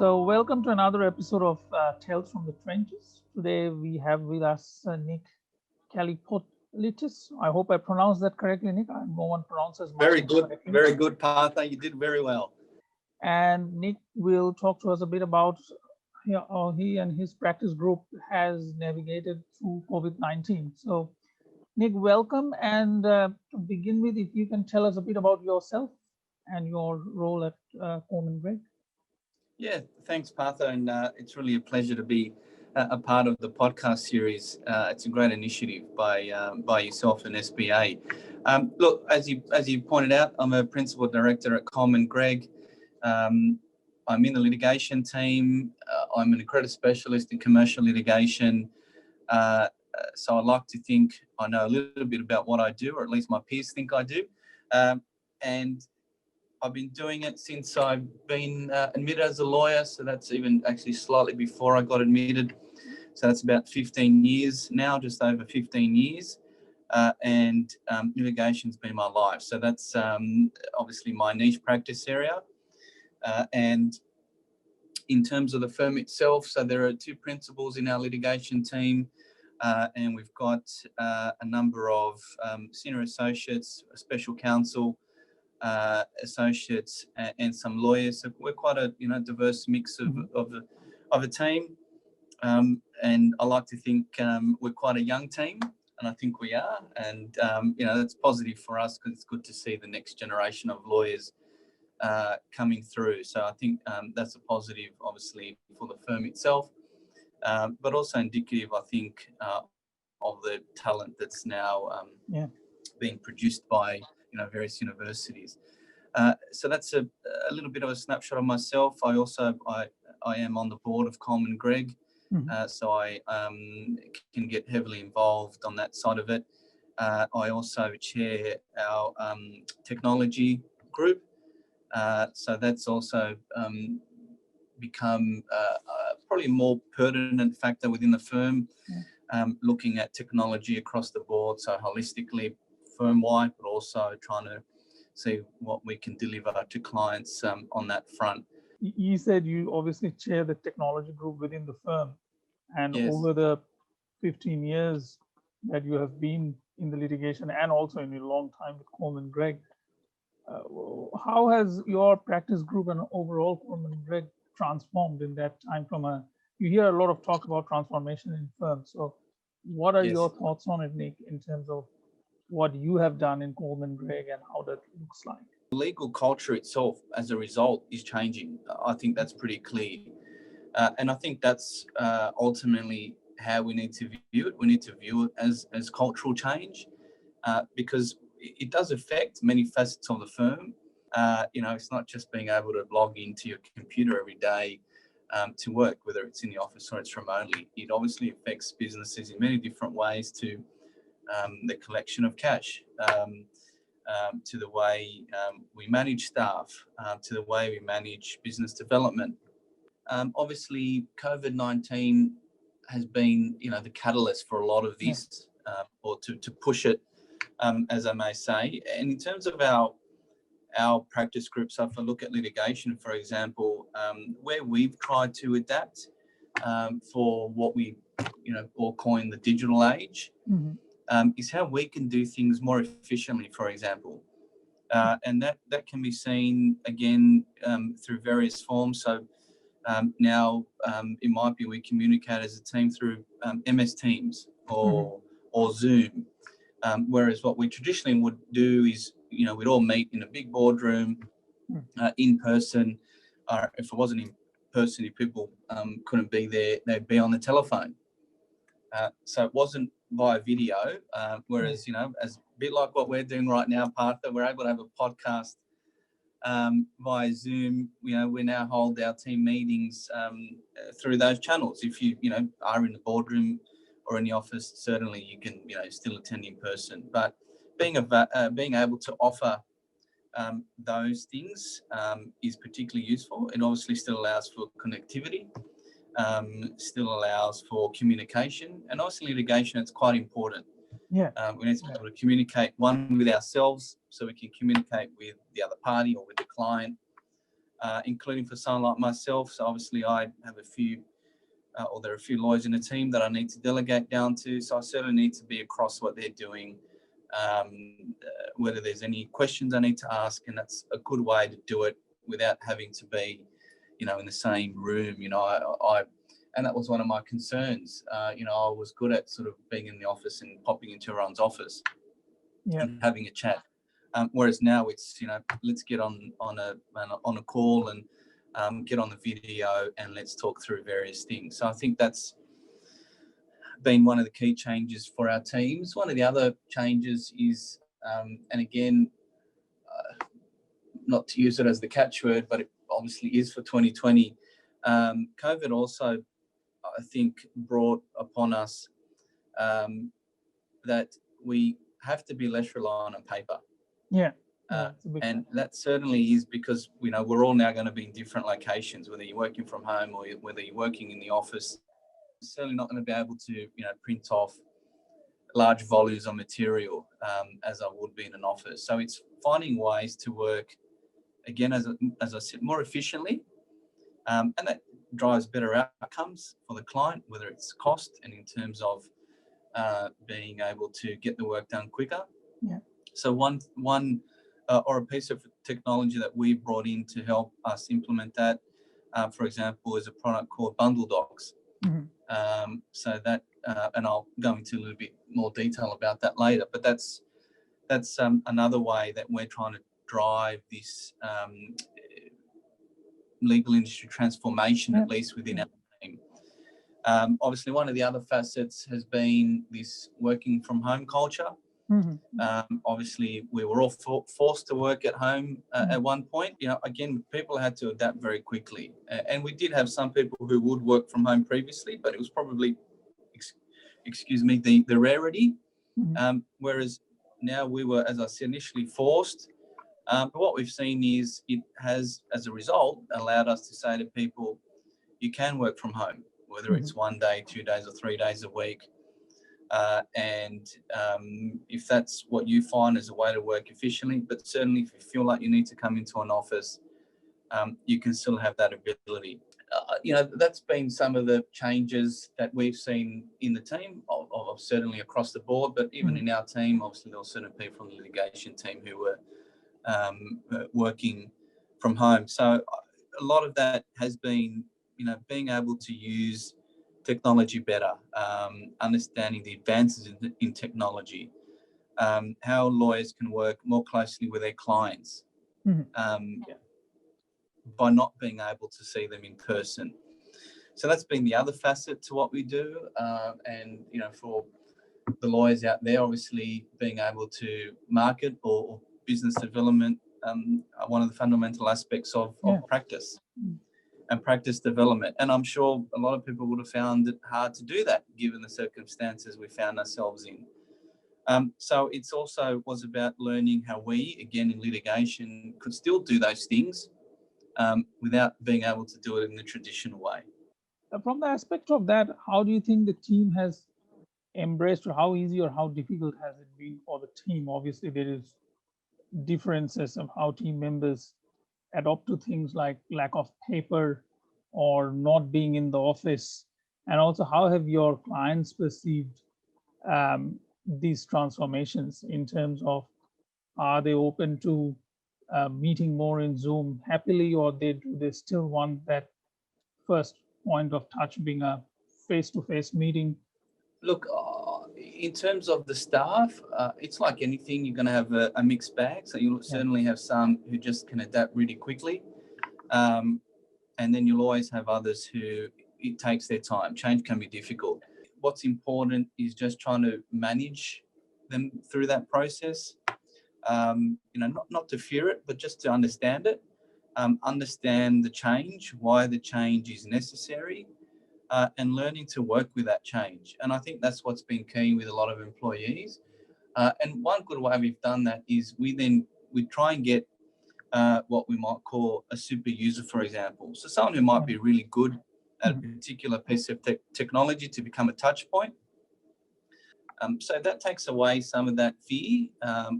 So, welcome to another episode of Tales from the Trenches. Today we have with us Nick Kallipolitis. I hope I pronounced that correctly, Nick. No one pronounces much correctly. Very good, Partha. You did very well. And Nick will talk to us a bit about how he and his practice group has navigated through COVID-19. So, Nick, welcome. And to begin with, if you can tell us a bit about yourself and your role at Coleman Greig. Yeah, thanks, Partha. And it's really a pleasure to be a part of the podcast series. It's a great initiative by yourself and SBA. Look, as you pointed out, I'm a principal director at Coleman Greig. I'm in the litigation team. I'm an accredited specialist in commercial litigation. So I like to think I know a little bit about what I do, or at least my peers think I do. And I've been doing it since I've been admitted as a lawyer. So that's even actually slightly before I got admitted. So that's about 15 years now, just over 15 years. And litigation's been my life. So that's obviously my niche practice area. And in terms of the firm itself, so there are two principals in our litigation team. And we've got a number of senior associates, a special counsel, associates, and some lawyers. So we're quite a diverse mix of a team. And I like to think we're quite a young team, and I think we are. And that's positive for us because it's good to see the next generation of lawyers coming through. So I think that's a positive, obviously, for the firm itself. But also indicative, I think, of the talent that's now being produced by various universities. So that's a little bit of a snapshot of myself. I am on the board of Coleman Greig, so I can get heavily involved on that side of it. I also chair our technology group, so that's also become probably a more pertinent factor within the firm, looking at technology across the board, so holistically, firm-wide, but also trying to see what we can deliver to clients on that front. You said you obviously chair the technology group within the firm, and Yes. over the 15 years that you have been in the litigation and also in your long time with Coleman Greig, how has your practice group and overall Coleman Greig transformed in that time? You hear a lot of talk about transformation in firms. So what are your thoughts on it, Nick, in terms of what you have done in Coleman Greig and how that looks like? The legal culture itself, as a result, is changing. I think that's pretty clear. And I think that's ultimately how we need to view it. We need to view it as cultural change, because it does affect many facets of the firm. It's not just being able to log into your computer every day to work, whether it's in the office or it's remotely. It obviously affects businesses in many different ways, to the collection of cash, to the way we manage staff, to the way we manage business development. Obviously, COVID-19 has been, the catalyst for a lot of this, or to push it, as I may say. And in terms of our practice groups, so if I look at litigation, for example, where we've tried to adapt for what we, all coin the digital age, is how we can do things more efficiently, for example. And that can be seen, again, through various forms. So now it might be we communicate as a team through MS Teams or Zoom, whereas what we traditionally would do is, we'd all meet in a big boardroom in person. If it wasn't in person, if people couldn't be there, they'd be on the telephone. So it wasn't via video, whereas, as a bit like what we're doing right now, Partha, we're able to have a podcast via Zoom. We now hold our team meetings through those channels. If you, are in the boardroom or in the office, certainly you can, still attend in person. But being able to offer those things is particularly useful. It obviously still allows for connectivity, still allows for communication, and obviously litigation, it's quite important. We need to be able to communicate, one, with ourselves, so we can communicate with the other party or with the client, including for someone like myself. So obviously I have a few, or there are a few lawyers in the team that I need to delegate down to. So I certainly need to be across what they're doing, whether there's any questions I need to ask, and that's a good way to do it without having to be, in the same room. And that was one of my concerns. I was good at sort of being in the office and popping into everyone's office and having a chat. Whereas now it's, let's get on a call and get on the video and let's talk through various things. So I think that's been one of the key changes for our teams. One of the other changes is, and again, not to use it as the catchword, but it obviously is for 2020. COVID also, I think, brought upon us that we have to be less reliant on paper. And that certainly is because, we're all now going to be in different locations, whether you're working from home or whether you're working in the office. Certainly not going to be able to, print off large volumes of material as I would be in an office. So it's finding ways to work, again, as I said, more efficiently, and that drives better outcomes for the client, whether it's cost and in terms of being able to get the work done quicker. So one or a piece of technology that we brought in to help us implement that, for example, is a product called Bundle Docs. So that, and I'll go into a little bit more detail about that later, but that's another way that we're trying to drive this legal industry transformation, at least within our team. Obviously, one of the other facets has been this working from home culture. Obviously, we were all forced to work at home at one point. Again, people had to adapt very quickly. And we did have some people who would work from home previously, but it was probably, the rarity. Whereas now we were, as I said, initially forced. But what we've seen is it has, as a result, allowed us to say to people, you can work from home, whether it's 1 day, 2 days, or 3 days a week. And if that's what you find as a way to work efficiently, but certainly if you feel like you need to come into an office, you can still have that ability. That's been some of the changes that we've seen in the team, of certainly across the board, but even in our team, obviously there were certain people from the litigation team who were working from home. So a lot of that has been, being able to use technology better, understanding the advances in technology, how lawyers can work more closely with their clients by not being able to see them in person. So that's been the other facet to what we do. And, for the lawyers out there, obviously being able to market or business development, one of the fundamental aspects of practice and practice development. And I'm sure a lot of people would have found it hard to do that given the circumstances we found ourselves in. So it's also was about learning how we, again, in litigation, could still do those things without being able to do it in the traditional way. From the aspect of that, how do you think the team has embraced, or how easy or how difficult has it been for the team? Obviously, there is differences of how team members adopt to things like lack of paper or not being in the office, and also how have your clients perceived these transformations in terms of, are they open to meeting more in Zoom happily, or do they still want that first point of touch being a face-to-face meeting? Look, in terms of the staff, it's like anything, you're going to have a mixed bag. So you'll certainly have some who just can adapt really quickly. And then you'll always have others who it takes their time. Change can be difficult. What's important is just trying to manage them through that process. Not to fear it, but just to understand it. Understand the change, why the change is necessary. And learning to work with that change. And I think that's what's been key with a lot of employees. And one good way we've done that is we try and get what we might call a super user, for example. So someone who might be really good at a particular piece of technology to become a touch point. So that takes away some of that fear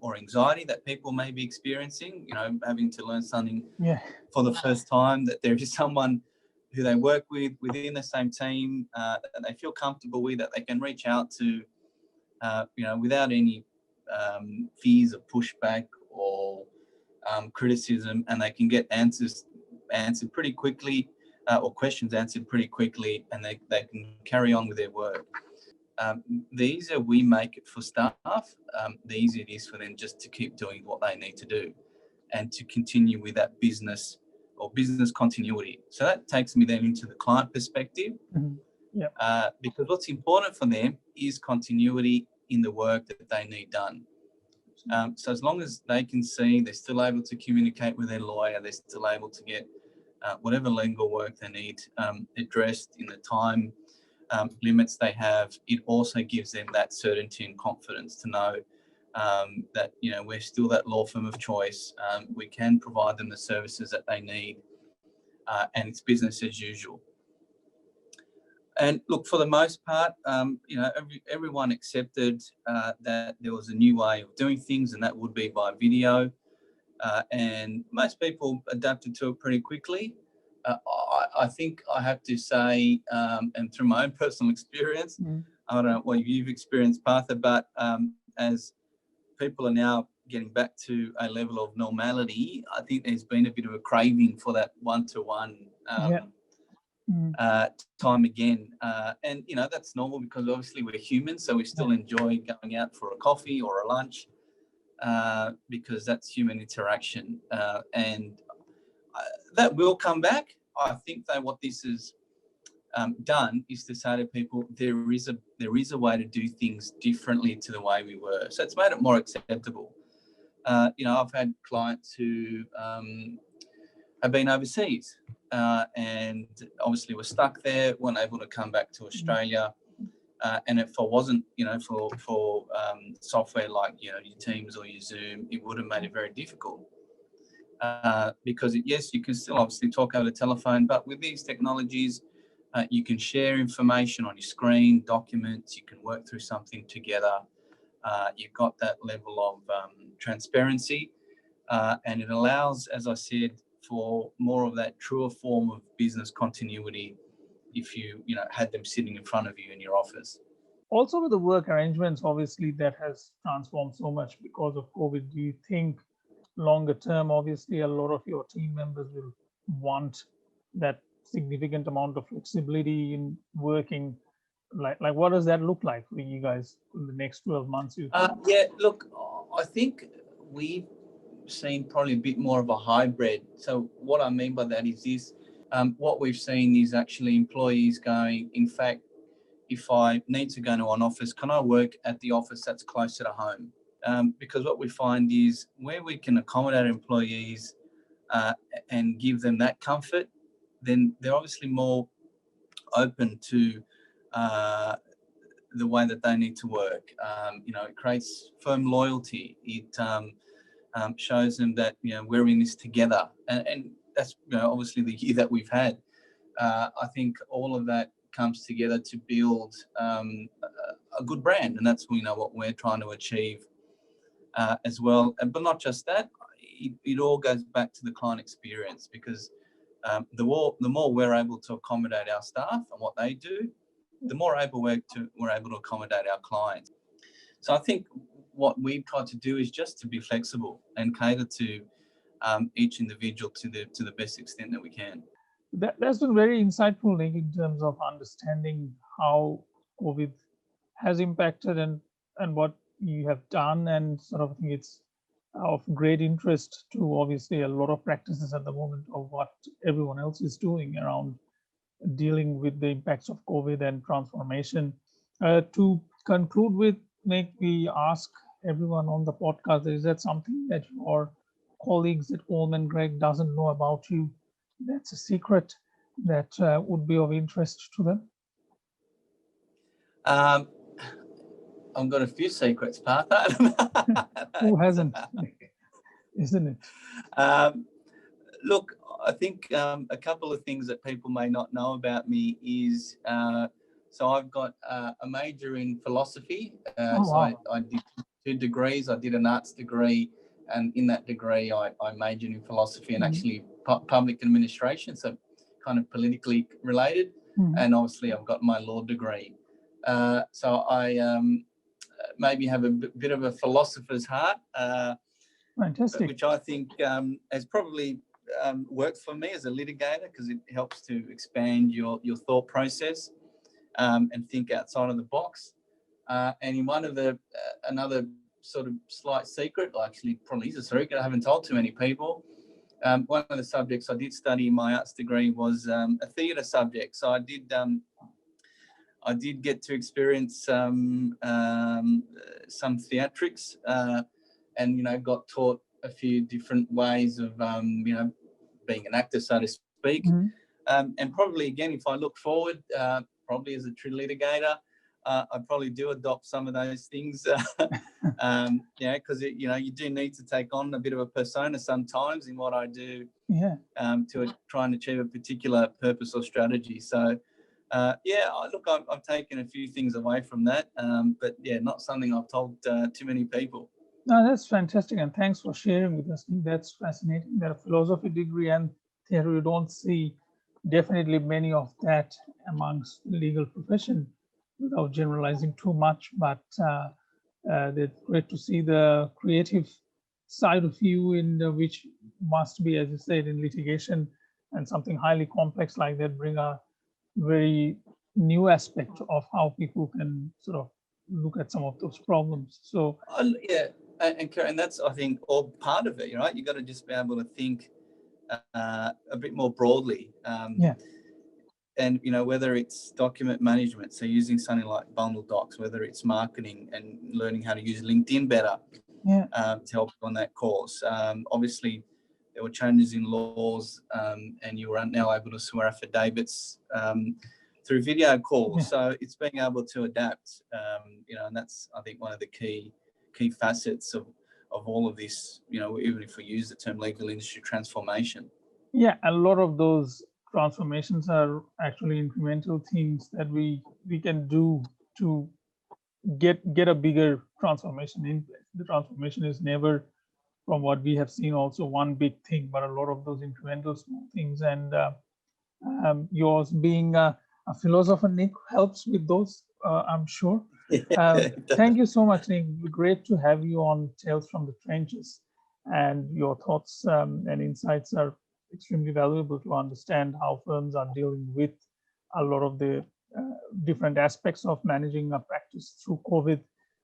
or anxiety that people may be experiencing, having to learn something Yeah. for the first time, that there is someone who they work with within the same team that they feel comfortable with, that they can reach out to, without any fears of pushback or criticism, and they can get answers answered pretty quickly or questions answered pretty quickly, and they can carry on with their work. The easier we make it for staff, the easier it is for them just to keep doing what they need to do and to continue with that business or business continuity. So that takes me then into the client perspective, because what's important for them is continuity in the work that they need done. So as long as they can see they're still able to communicate with their lawyer, they're still able to get whatever legal work they need addressed in the time limits they have, it also gives them that certainty and confidence to know that, we're still that law firm of choice. We can provide them the services that they need, and it's business as usual. And look, for the most part, everyone accepted that there was a new way of doing things, and that would be by video. And most people adapted to it pretty quickly. I think I have to say, and through my own personal experience, I don't know what you've experienced, Partha, but as people are now getting back to a level of normality, I think there's been a bit of a craving for that one-to-one time again. And, that's normal because obviously we're human, so we still enjoy going out for a coffee or a lunch because that's human interaction. And that will come back. I think that what this has done is to say to people, there is a way to do things differently to the way we were. So it's made it more acceptable. I've had clients who have been overseas and obviously were stuck there, weren't able to come back to Australia. And if it wasn't, for software like, your Teams or your Zoom, it would have made it very difficult. Because yes, you can still obviously talk over the telephone, but with these technologies, you can share information on your screen, documents, you can work through something together. You've got that level of transparency, and it allows, as I said, for more of that truer form of business continuity if you had them sitting in front of you in your office. Also with the work arrangements, obviously that has transformed so much because of COVID. Do you think longer term, obviously a lot of your team members will want that significant amount of flexibility in working? Like what does that look like for you guys in the next 12 months? Look, I think we've seen probably a bit more of a hybrid. So what I mean by that is this, what we've seen is actually employees going, in fact, if I need to go to an office, can I work at the office that's closer to home? Because what we find is where we can accommodate employees and give them that comfort, then they're obviously more open to the way that they need to work. It creates firm loyalty. It shows them that we're in this together, and that's obviously the year that we've had. I think all of that comes together to build a good brand, and that's what we're trying to achieve as well. But not just that, it all goes back to the client experience, because the more we're able to accommodate our staff and what they do, the more able we're able to accommodate our clients. So I think what we've tried to do is just to be flexible and cater to each individual to the best extent that we can. That's been very insightful, Nick, in terms of understanding how COVID has impacted and what you have done, and sort of think it's of great interest to obviously a lot of practices at the moment of what everyone else is doing around dealing with the impacts of COVID and transformation. To conclude with, Nick, we ask everyone on the podcast, is that something that your colleagues at Coleman Greig doesn't know about you? That's a secret that would be of interest to them? I've got a few secrets, Partha. Who hasn't, isn't it? Look, I think a couple of things that people may not know about me is So I've got a major in philosophy. Oh, So wow. I did 2 degrees. I did an arts degree, and in that degree, I majored in philosophy and actually public administration, so kind of politically related. And obviously, I've got my law degree. So I maybe have a bit of a philosopher's heart, Fantastic. which I think has probably worked for me as a litigator, because it helps to expand your thought process and think outside of the box. And in one of the another sort of slight secret, or actually probably is a secret I haven't told too many people, one of the subjects I did study in my arts degree was a theatre subject. So I did get to experience some theatrics, and got taught a few different ways of being an actor, so to speak. And probably again, if I look forward, probably as a true litigator, I probably do adopt some of those things, because you do need to take on a bit of a persona sometimes in what I do, to try and achieve a particular purpose or strategy. So, look, I've taken a few things away from that, but not something I've told too many people. No, that's fantastic, and thanks for sharing with us. I think that's fascinating. That a philosophy degree and theatre, you don't see definitely many of that amongst the legal profession, without generalizing too much. But it's great to see the creative side of you, which must be, as you said, in litigation, and something highly complex like that bring a very new aspect of how people can sort of look at some of those problems. So and that's, I think, all part of it, right? You've got to just be able to think a bit more broadly. And whether it's document management, so using something like bundle docs, whether it's marketing and learning how to use LinkedIn better to help on that course. Obviously, there were changes in laws, and you are now able to swear affidavits through video calls. So it's being able to adapt, and that's, I think, one of the key facets of all of this, even if we use the term legal industry transformation. Yeah, a lot of those transformations are actually incremental things that we can do to get a bigger transformation in place. The transformation is never, from what we have seen, also one big thing, but a lot of those incremental small things. And yours being a philosopher, Nick, helps with those, I'm sure. Thank you so much, Nick. Great to have you on Tales from the Trenches, and your thoughts and insights are extremely valuable to understand how firms are dealing with a lot of the different aspects of managing a practice through COVID.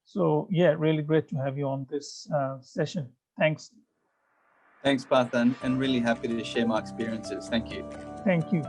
So really great to have you on this session. Thanks. Thanks, Partha, and really happy to share my experiences. Thank you. Thank you.